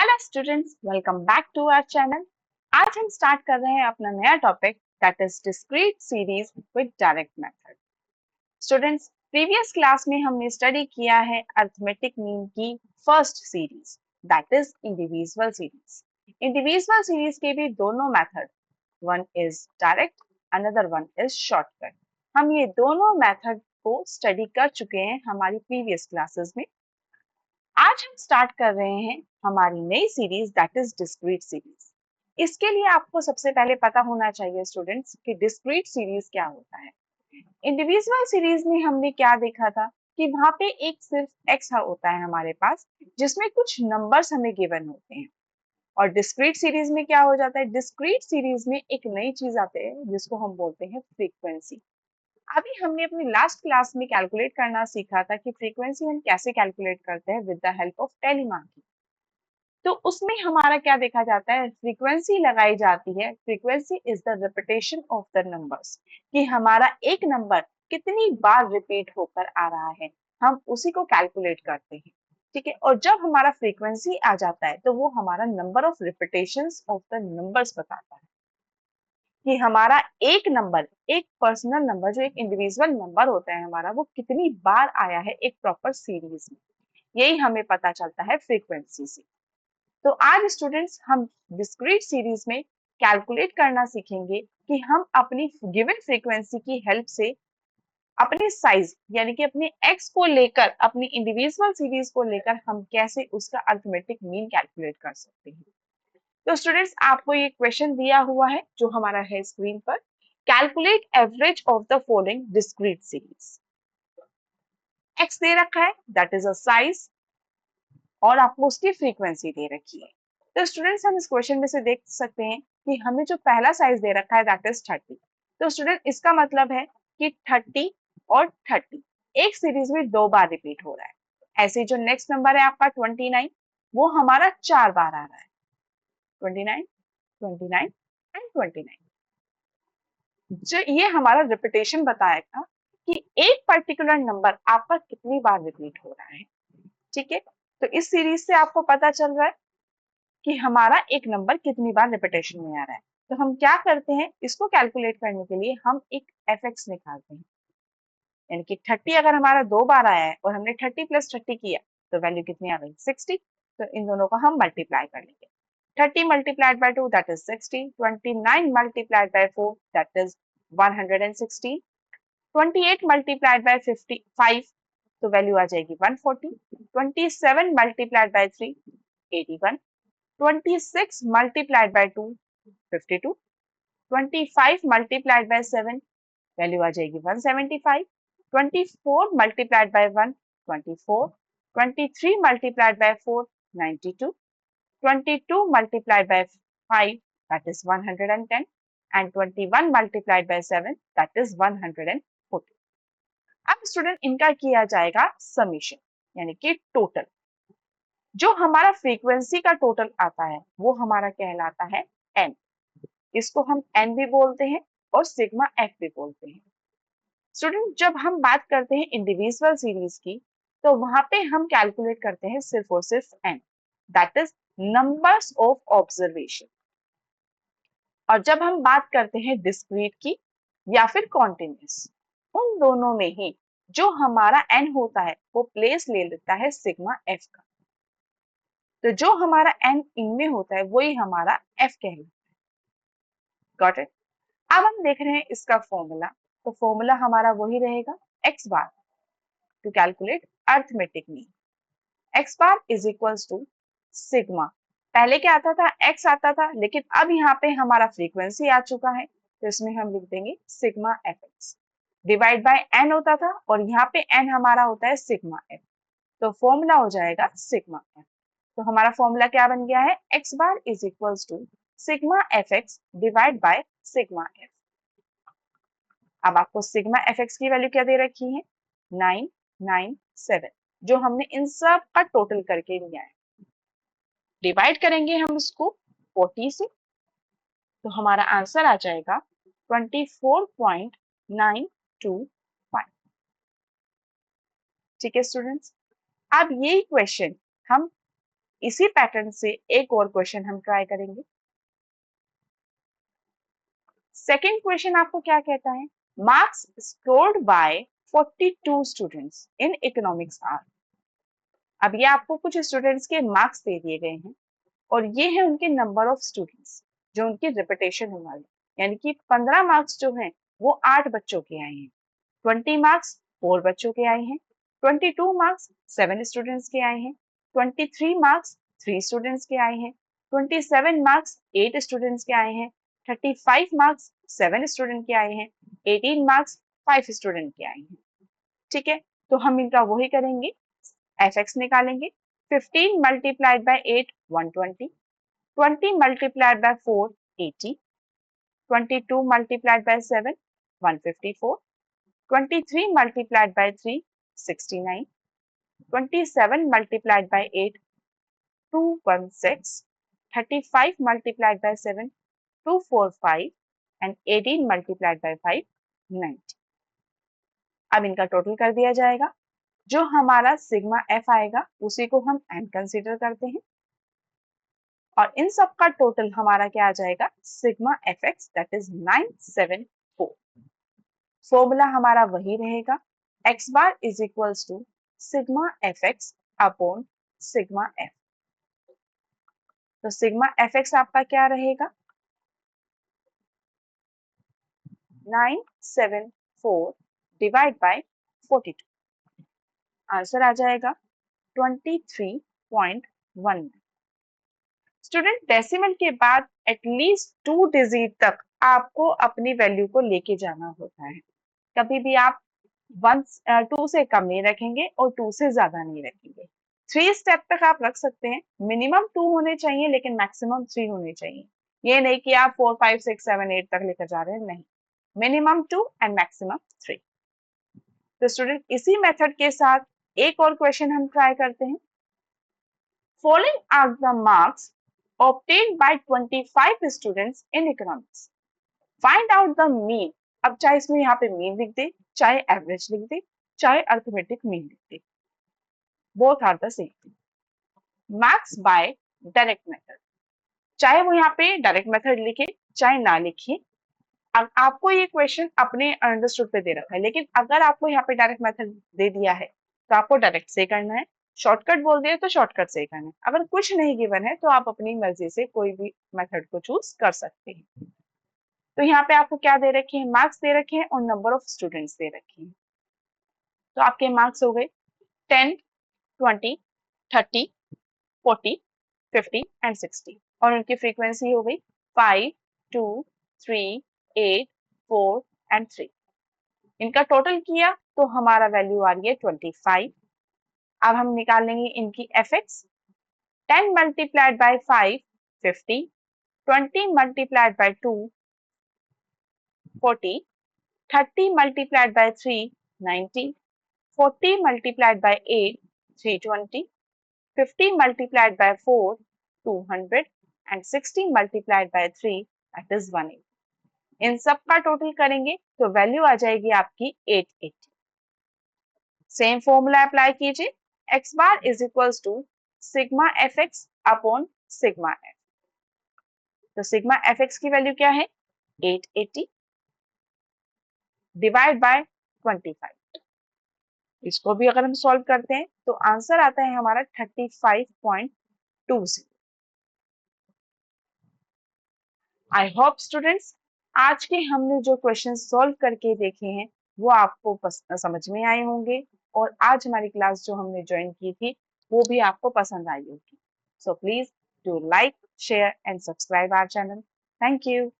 Hello students, welcome back to our channel. आज हम start कर रहे हैं अपना नया topic that is discrete series with direct method. Students, previous class में हमने स्टडी किया है अरिथमेटिक मीन की first series that is individual series. Individual series के भी दोनों method, one is direct, another one is shortcut. हम ये दोनों मेथड को स्टडी कर चुके हैं हमारी प्रीवियस क्लासेस में। आज हम स्टार्ट कर रहे हैं हमारी नई series that is discrete series. इसके लिए आपको सबसे पहले पता होना चाहिए स्टूडेंट्स कि डिस्क्रीट सीरीज क्या होता है। इंडिविजुअल सीरीज में हमने क्या देखा था कि वहां पे एक सिर्फ एक्स होता है हमारे पास, जिसमें कुछ नंबर्स हमें गिवन होते हैं। और डिस्क्रीट सीरीज में क्या हो जाता है, डिस्क्रीट सीरीज में एक नई चीज आती है जिसको हम बोलते हैं फ्रीक्वेंसी। अभी हमने अपनी लास्ट क्लास में कैलकुलेट करना सीखा था कि फ्रीक्वेंसी हम कैसे कैलकुलेट करते हैं विद द हेल्प ऑफ टेलीमार्किंग। तो उसमें हमारा क्या देखा जाता है, फ्रीक्वेंसी लगाई जाती है। Frequency is the repetition of the numbers, कि हमारा एक नंबर कितनी बार रिपीट होकर आ रहा है, हम उसी को कैलकुलेट करते हैं। ठीक है, और जब हमारा फ्रीक्वेंसी आ जाता है तो वो हमारा number of repetitions of the numbers बताता है कि हमारा एक नंबर, एक पर्सनल नंबर, जो एक इंडिविजुअल नंबर होता है हमारा, वो कितनी बार आया है एक प्रॉपर सीरीज में। यही हमें पता चलता है फ्रीक्वेंसी से। तो आज स्टूडेंट्स हम डिस्क्रीट सीरीज में कैलकुलेट करना सीखेंगे कि हम अपनी गिवन फ्रीक्वेंसी की हेल्प से अपने साइज यानी कि अपने एक्स को लेकर, अपनी इंडिविजुअल सीरीज को लेकर हम कैसे उसका अरिथमेटिक मीन कैलकुलेट कर सकते हैं। तो स्टूडेंट्स, आपको ये क्वेश्चन दिया हुआ है जो हमारा है स्क्रीन पर। Calculate average of the following discrete series. X दे रखा है दैट इज अ साइज, और आपको उसकी फ्रीक्वेंसी दे रखी है। तो स्टूडेंट्स, हम इस क्वेश्चन में से देख सकते हैं कि हमें जो पहला साइज दे रखा है दैट इज 30। तो स्टूडेंट, इसका मतलब है कि 30 और 30 एक सीरीज में दो बार रिपीट हो रहा है। ऐसे जो नेक्स्ट नंबर है आपका 29, वो हमारा चार बार आ रहा है। 29, 29 एंड 29। जो ये हमारा रिपीटेशन बताएगा कि एक पर्टिकुलर नंबर आपका कितनी बार रिपीट हो रहा है। ठीक है, तो इस सीरीज से आपको पता चल रहा है कि हमारा एक नंबर कितनी बार रिपीटेशन में आ रहा है। तो हम क्या करते हैं, इसको कैलकुलेट करने के लिए हम एक एफ एक्स निकालते हैं। यानी कि 30 अगर हमारा दो बार आया है और हमने 30 प्लस 30 किया तो वैल्यू कितनी आ गई, 60। तो इन दोनों को हम मल्टीप्लाई कर लेंगे। 30 multiplied by 2 that is 60, 29 multiplied by 4 that is 116, 28 multiplied by 55 तो वैल्यू आ जाएगी 140, 27 multiplied by 3 81, 26 multiplied by 2 52, 25 multiplied by 7 value आ जाएगी 175, 24 multiplied by 1 24, 23 multiplied by 4 92, 22 multiplied by 5 that is 110, and 21 multiplied by 7 that is 140. अब student, इनका किया जाएगा summation यानी कि total. जो हमारा फ्रीक्वेंसी का टोटल आता है वो हमारा कहलाता है एन। इसको हम एन भी बोलते हैं और सिग्मा एफ भी बोलते हैं। स्टूडेंट, जब हम बात करते हैं इंडिविजुअल सीरीज की तो वहां पे हम कैलकुलेट करते हैं सिर्फ और सिर्फ N, that is numbers of observation. और जब हम बात करते हैं डिस्क्रीट की या फिर कॉन्टिन्यूस, उन दोनों में ही जो हमारा एन होता है वो प्लेस ले लेता है सिग्मा एफ का। तो जो हमारा एन इनमें होता है वही हमारा एफ कहलाता है। Got it. अब हम देख रहे हैं इसका फॉर्मूला। तो फॉर्मूला हमारा वही रहेगा, x bar to calculate arithmetic mean. X bar is equals to sigma, पहले क्या आता था, एक्स आता था, लेकिन अब यहाँ पे हमारा फ्रीक्वेंसी आ चुका है तो इसमें हम लिख देंगे sigma f x divide by n होता था, और यहाँ पे एन हमारा होता है सिग्मा एफ। तो फॉर्मूला हो जाएगा सिग्मा एफ। तो हमारा फॉर्मूला क्या बन गया है, x bar is equals to sigma f x divide by sigma f. अब आपको सिग्मा एफ एक्स की वैल्यू क्या दे रखी है, 997, जो हमने इन सब का टोटल करके लिया है। डिवाइड करेंगे हम इसको 40 से तो हमारा आंसर आ जाएगा 24.925। ठीक है स्टूडेंट्स, अब यही क्वेश्चन हम इसी पैटर्न से एक और क्वेश्चन हम ट्राई करेंगे। सेकेंड क्वेश्चन आपको क्या कहता है, marks scored by 42 students in economics are. अब ये आपको कुछ स्टूडेंट्स के मार्क्स दे दिए गए हैं और ये है उनके नंबर ऑफ स्टूडेंट्स जो उनकी रिपीटेशन होने वाले, यानी कि 15 मार्क्स जो हैं वो 8 बच्चों के आए हैं, 20 मार्क्स 4 बच्चों के आए हैं, 22 मार्क्स 7 स्टूडेंट्स के आए हैं, 23 मार्क्स 3 स्टूडेंट्स के आए हैं, 27 मार्क्स 8 स्टूडेंट्स के आए हैं, 35 मार्क्स 7 स्टूडेंट के आए हैं, 18 मार्क्स 5 स्टूडेंट के आए हैं। ठीक है, तो हम इनका वही करेंगे, fx निकालेंगे। 15 multiplied by 8 120, 20 multiplied by 4 80, 22 multiplied by 7 154, 23 multiplied by 3 69, 27 multiplied by 8 216, 35 multiplied by 7 245 and 18 multiplied by 5 90। अब इनका टोटल कर दिया जाएगा, जो हमारा सिग्मा एफ आएगा उसी को हम एन कंसीडर करते हैं और इन सब का टोटल हमारा क्या आ जाएगा, sigma f x that is 974। Formula हमारा वही रहेगा, x bar is equals to sigma f x upon sigma f. तो सिग्मा एफ एक्स आपका क्या रहेगा, 974 डिवाइड बाय 42, आंसर आ जाएगा 23.1। स्टूडेंट डेसिमल के बाद एटलीस्ट 2 डिजिट तक आपको अपनी वैल्यू को लेके जाना होता है, कभी भी आप 2 से कम नहीं रखेंगे और 2 से ज्यादा नहीं रखेंगे। 3 स्टेप तक आप रख सकते हैं, मिनिमम 2 होने चाहिए लेकिन मैक्सिमम 3 होने चाहिए। ये नहीं कि आप 4 5 6 7 8 तक लेकर जा रहे हैं, नहीं, मिनिमम 2 एंड मैक्सिमम 3। तो स्टूडेंट इसी मेथड के साथ एक और क्वेश्चन हम ट्राई करते हैं। Following are the marks obtained by 25 students in economics, find out the mean। अब चाहे इसमें यहाँ पे मीन लिख दे, चाहे एवरेज लिख दे, चाहे अर्थमेटिक मीन लिख दे, both are the same. Marks by direct method, चाहे वो यहाँ पे डायरेक्ट मेथड लिखे चाहे ना लिखे, आपको ये क्वेश्चन अपने अंडरस्टूड पे दे रखा है, लेकिन अगर आपको यहाँ पे डायरेक्ट मेथड दे दिया है तो आपको डायरेक्ट से करना है, शॉर्टकट बोल दिया तो शॉर्टकट से करना है। अगर कुछ नहीं गिवन है तो आप अपनी मर्जी से कोई भी मेथड को चूज कर सकते हैं। तो यहाँ पे आपको क्या दे रखे हैं, मार्क्स दे रखे हैं और नंबर ऑफ स्टूडेंट्स दे रखे हैं। तो आपके मार्क्स हो गए 10 20 30 40 50 एंड 60 और उनकी फ्रीक्वेंसी हो गई 5 2 3 8 4 एंड 3। इनका टोटल किया तो हमारा वैल्यू आ रही है 25। अब हम निकाल लेंगे इनकी F x. 10 multiplied by 5 50, 20 multiplied by 2 40, 30 multiplied by 3 90, 40 multiplied by 8 320, 50 multiplied by 4 200 and 60 multiplied by 3 that is 180। इन सब का टोटल करेंगे तो वैल्यू आ जाएगी आपकी 880। सेम फॉर्मूला अप्लाई कीजिए, x bar is equals to sigma f x upon sigma f. तो sigma f x की value क्या है 880 डिवाइड बाय 25। इसको भी अगर हम सॉल्व करते हैं तो आंसर आता है हमारा 35.20। आई होप स्टूडेंट्स आज के हमने जो क्वेश्चन सॉल्व करके देखे हैं वो आपको समझ में आए होंगे और आज हमारी क्लास जो हमने ज्वाइन की थी वो भी आपको पसंद आई होगी। So please do like share and subscribe our channel. Thank you.